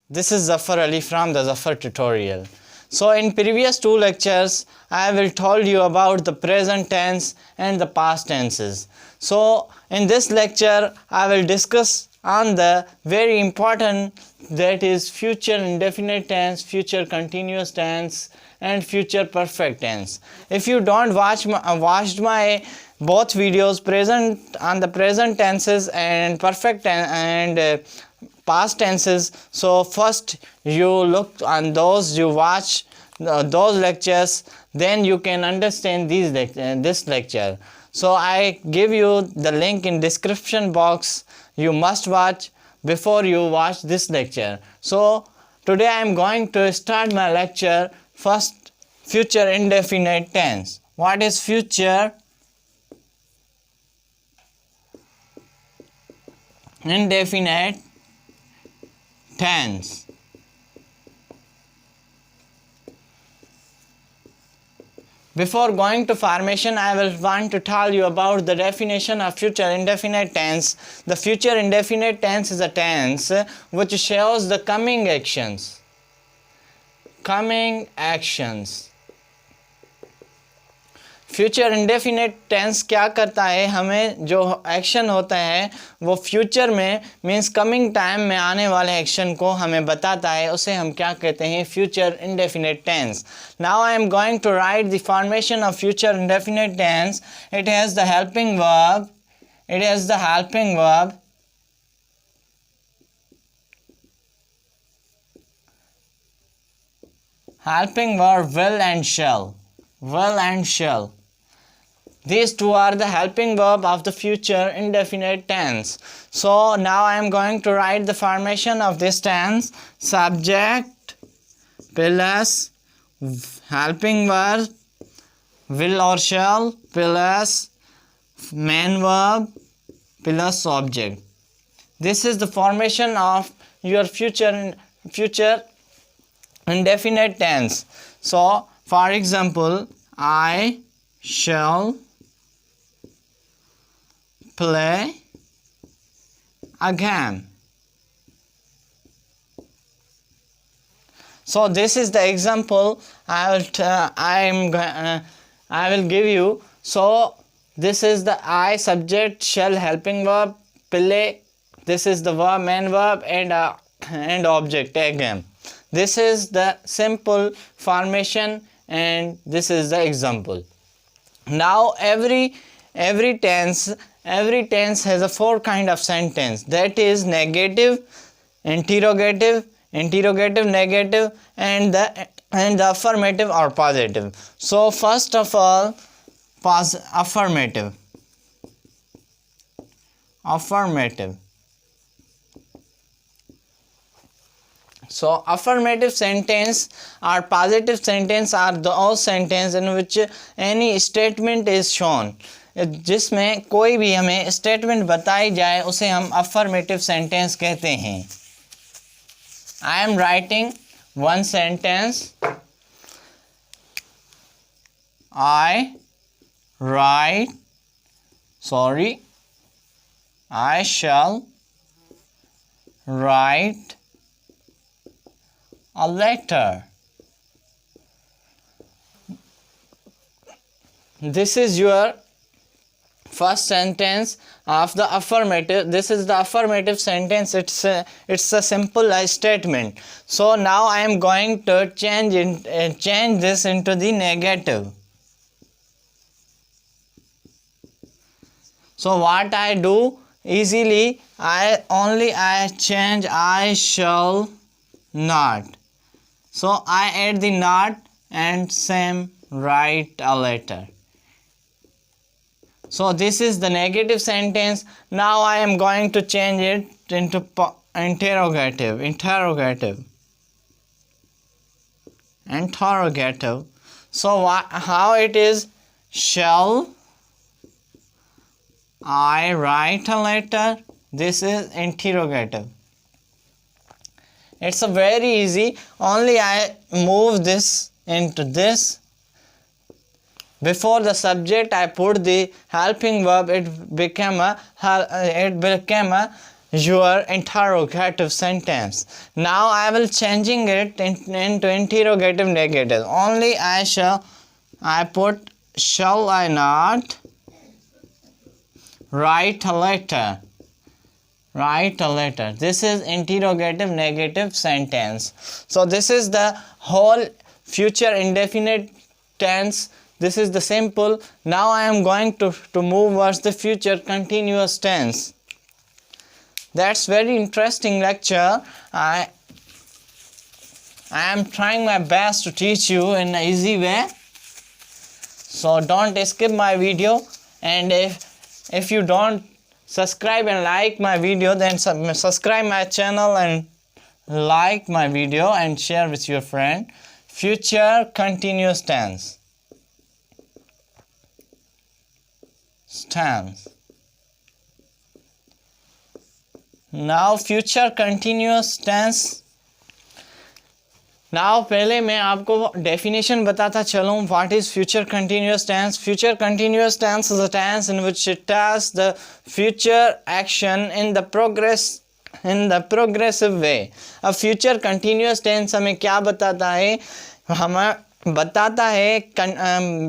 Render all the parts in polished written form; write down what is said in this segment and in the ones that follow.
This is Zaffar Ali from the Zaffar tutorial. So in previous two lectures I will told you about the present tense and the past tenses. So in this lecture I will discuss on the very important, that is future indefinite tense, future continuous tense and future perfect tense. If you don't watched my both videos present on the present tenses and perfect and past tenses, so first you look on those, you watch those lectures, then you can understand this lecture. So I give you the link in description box. You must watch before you watch this lecture. So today I am going to start my lecture. First, future indefinite tense. What is future indefinite tense? Before going to formation, I will want to tell you about the definition of future indefinite tense. The future indefinite tense is a tense which shows the coming actions. Coming actions. Future indefinite tense क्या करता है, हमें जो action होता है वो future में means coming time में आने वाले एक्शन को हमें बताता है, उसे हम क्या कहते हैं, future indefinite tense. Now I am going to write the formation of future indefinite tense. It has the helping verb, it has the helping verb, will and shall. Will and shall. These two are the helping verb of the future indefinite tense. So now I am going to write the formation of this tense. Subject plus helping verb will or shall plus main verb plus object. This is the formation of your future indefinite tense. So for example, I shall play a game. So this is the example I will give you. So this is the I subject, shall helping verb, play. This is the verb, main verb, and object, a game. This is the simple formation and this is the example. Now every tense has a four kind of sentence, that is negative, interrogative, negative, and the affirmative or positive. So first of all, affirmative. So affirmative sentence or positive sentence are those sentence in which any statement is shown. जिसमें कोई भी हमें statement बताई जाए उसे हम affirmative sentence कहते हैं. I am writing one sentence. I shall write a letter. This is your first sentence of the affirmative. This is the affirmative sentence. It's a simple statement. So now I am going to change this into the negative. So what I do easily, I change I shall not. So I add the not and same write a letter. So this is the negative sentence. Now I am going to change it into interrogative. So how it is? Shall I write a letter? This is interrogative. It's a very easy. Only I move this into this. Before the subject I put the helping verb. It became a your interrogative sentence. Now I will changing it into interrogative negative. Only I put shall I not write a letter. Write a letter. This is interrogative negative sentence. So this is the whole future indefinite tense. This is the simple. Now I am going to move towards the future continuous tense. That's very interesting lecture. I am trying my best to teach you in an easy way. So don't skip my video, and if you don't subscribe and like my video, then subscribe my channel and like my video and share with your friend. Future continuous tense. Now future continuous tense. Now पहले मैं आपको definition बताता चलूँ. What is future continuous tense? Future continuous tense is a tense in which it does the future action in the progressive way. अब future continuous tense हमें क्या बताता है? हमें बताता है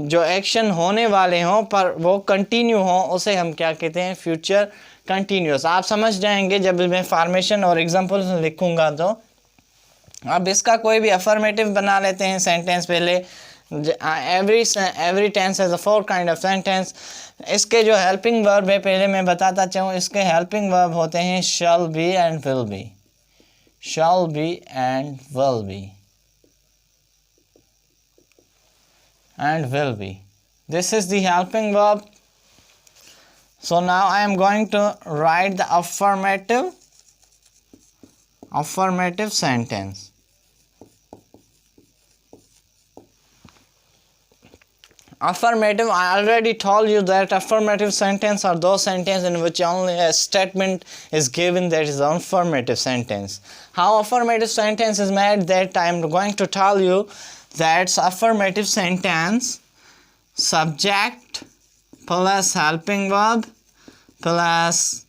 जो एक्शन होने वाले हों पर वो कंटिन्यू हो, उसे हम क्या कहते हैं? Future continuous. आप समझ जाएंगे जब मैं फॉर्मेशन और एग्जांपल लिखूंगा. तो अब इसका कोई भी अफर्मेटिव बना लेते हैं सेंटेंस. पहले every tense has a 4 kind of sentence. इसके जो हेल्पिंग वर्ब है पहले मैं बताता चाहूँ. इसके हेल्पिंग वर्ब होते हैं shall be and will be. Shall be and will be. And will be. This is the helping verb. So now I am going to write the affirmative sentence. Affirmative, I already told you that affirmative sentence are those sentences in which only a statement is given, that is an affirmative sentence. How affirmative sentence is made, that I am going to tell you. That's affirmative sentence. Subject plus helping verb plus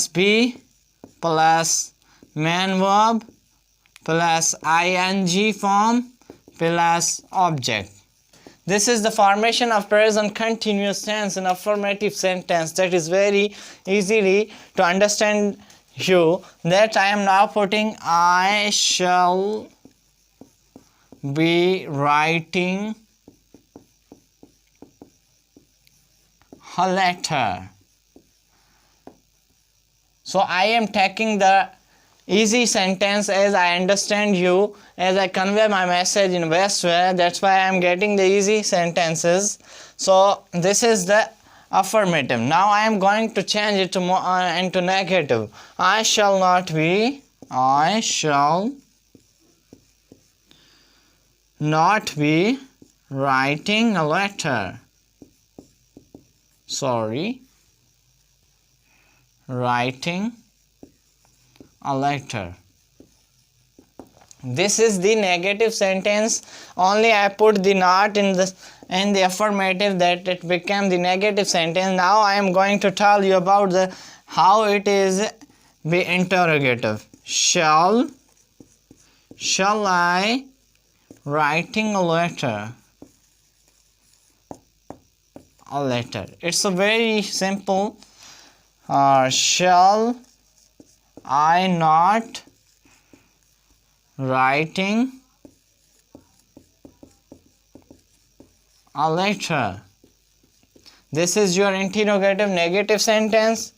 be plus main verb plus ing form plus object. This is the formation of present continuous tense in affirmative sentence. That is very easily to understand you. That I am now putting I shall be writing a letter. So I am taking the easy sentence as I understand you, as I convey my message in best way. That's why I am getting the easy sentences. So this is the affirmative. Now I am going to change it to into negative. I shall not be writing a letter. Writing a letter. This is the negative sentence. Only I put the not in the affirmative, that it became the negative sentence. Now I am going to tell you about how it is be interrogative. Shall I writing a letter? It's a very simple. Shall I not writing a letter? This is your interrogative negative sentence.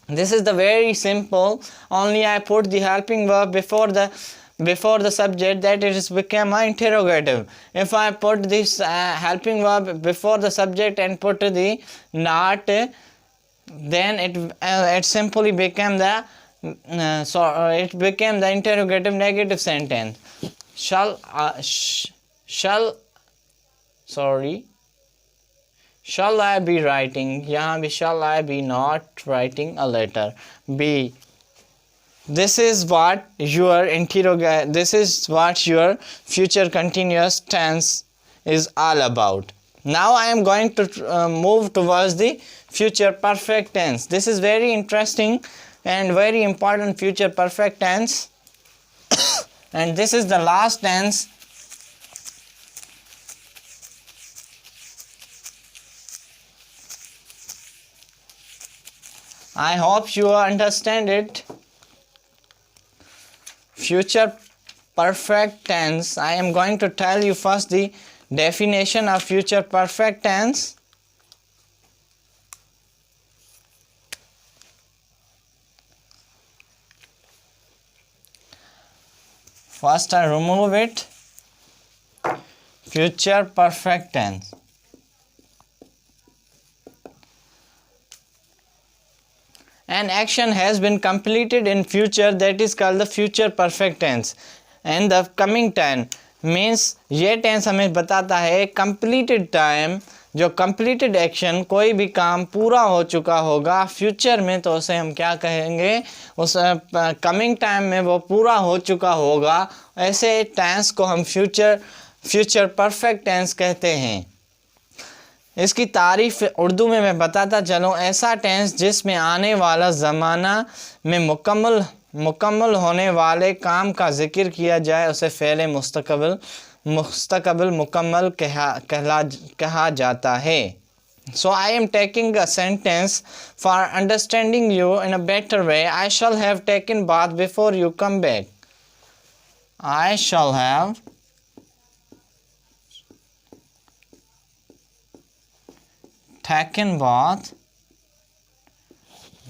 This is the very simple. Only I put the helping verb before the subject, that it is become an interrogative. If I put this helping verb before the subject and put the not, then it simply became the it became the interrogative negative sentence. Shall I be writing? यहाँ भी shall I be not writing a letter? B. This is what your future continuous tense is all about. Now I am going to move towards the future perfect tense. This is very interesting and very important, future perfect tense. And this is the last tense. I hope you understand it. Future perfect tense. I am going to tell you first the definition of future perfect tense. First I remove it. Future perfect tense. An action has been completed in future, that is called the future perfect tense. And the coming time means ये tense हमें बताता है completed time, जो completed action, कोई भी काम पूरा हो चुका होगा फ्यूचर में तो उसे हम क्या कहेंगे, उस coming time में वो पूरा हो चुका होगा, ऐसे tense को हम future perfect tense कहते हैं। इसकी तारीफ उर्दू में मैं बताता चलूँ, ऐसा टेंस जिसमें आने वाला ज़माना में मुकम्मल होने वाले काम का ज़िक्र किया जाए उसे फ़ेल मुस्तक़बिल मुकम्मल कहा जाता है। So I am taking a sentence for understanding you in a better way. I shall have taken bath before you come back. I shall have taken bath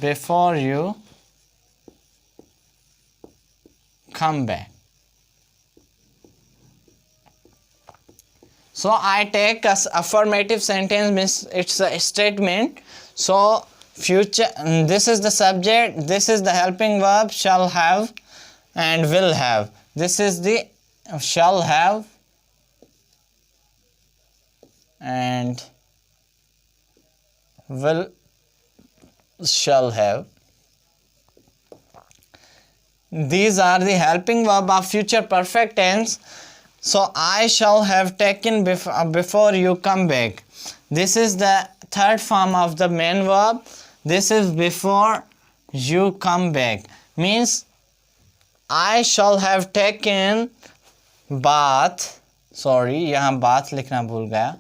before you come back. So I take as affirmative sentence, means it's a statement. So future, this is the subject, this is the helping verb, shall have and will have. This is the shall have and shall have. These are the helping verb of future perfect tense. So I shall have taken before you come back. This is the third form of the main verb. This is before you come back. Means I shall have taken bath. Sorry, यहाँ bath लिखना भूल गया.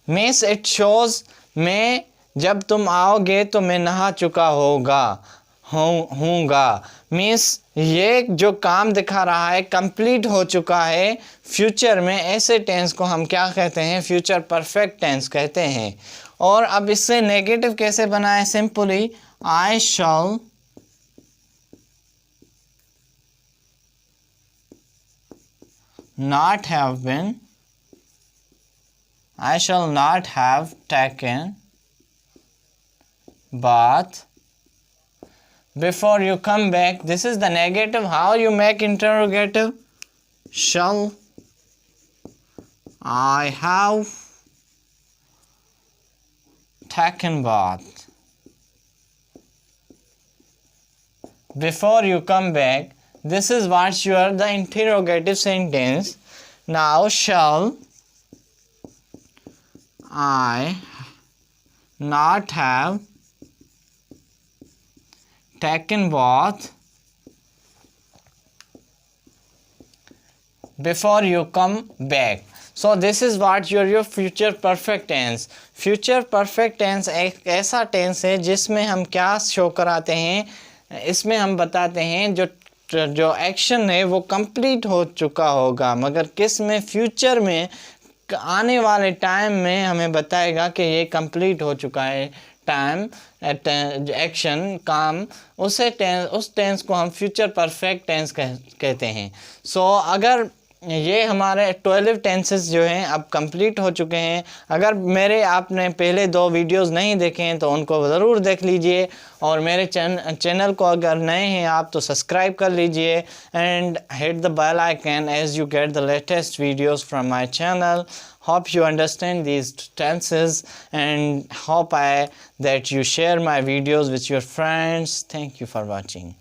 Means it shows मैं जब तुम आओगे तो मैं नहा चुका हूँगा. मीन्स ये जो काम दिखा रहा है कंप्लीट हो चुका है फ्यूचर में, ऐसे टेंस को हम क्या कहते हैं, फ्यूचर परफेक्ट टेंस कहते हैं. और अब इससे नेगेटिव कैसे बनाएं, simply I shall not have been, I shall not have taken bath before you come back. This is the negative. How you make interrogative? Shall I have taken bath before you come back? This is what you are the interrogative sentence. Now shall I not have taken bath before you come back. So this is what your future perfect tense. Future perfect tense एक ऐसा tense है जिसमें हम क्या show कराते हैं, इसमें हम बताते हैं जो एक्शन है वो कंप्लीट हो चुका होगा, मगर किस में, फ्यूचर में आने वाले टाइम में हमें बताएगा कि ये कंप्लीट हो चुका है टाइम, एक्शन, काम, उस टेंस को हम फ्यूचर परफेक्ट टेंस कहते हैं. सो अगर ये हमारे 12 टेंसेस जो हैं अब कंप्लीट हो चुके हैं. अगर मेरे आपने पहले 2 वीडियोस नहीं देखे हैं तो उनको ज़रूर देख लीजिए, और मेरे चैनल को अगर नए हैं आप तो सब्सक्राइब कर लीजिए and hit the bell icon as you get the latest videos from my channel. Hope you understand these tenses and hope that you share my videos with your friends. Thank you for watching.